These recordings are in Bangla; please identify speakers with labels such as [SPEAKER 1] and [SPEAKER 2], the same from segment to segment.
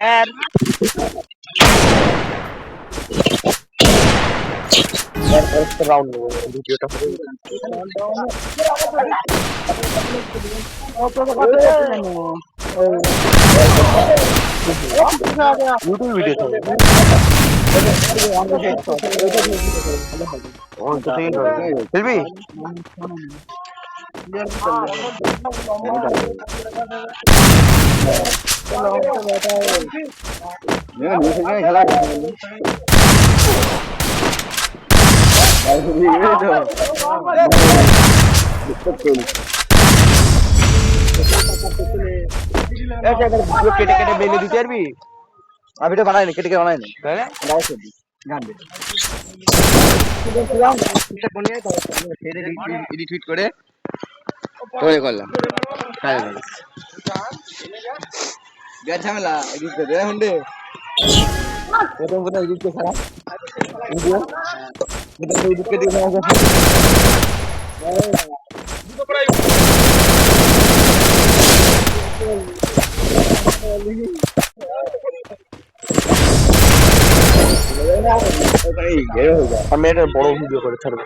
[SPEAKER 1] আর রাউন্ড ভিডিওটা ইউটিউব ভিডিও খেলবি খেলা কেটে কেটে বেলে দিতে পারবি আমি তো বানাইনি কেটে কেটে বানাইনি গান এডিট করে করলাম ঝামেলা এডিট করে হুন্ডে প্রথম কোথাও এডিট করে খারাপ ভিডিও এডিট করে দিয়ে আমি একটা বড় ভিডিও করে ছাড়বো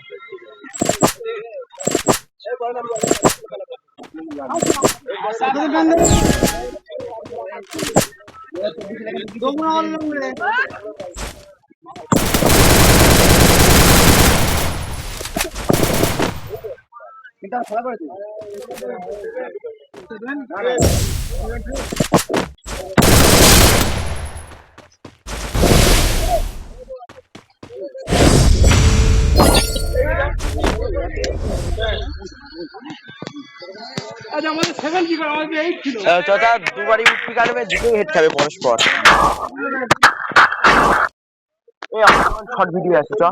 [SPEAKER 1] দুবারই উঠবি কাটবে দুটোই হেড খাবে পরস্পর এই আমার শর্ট ভিডিও আছে চ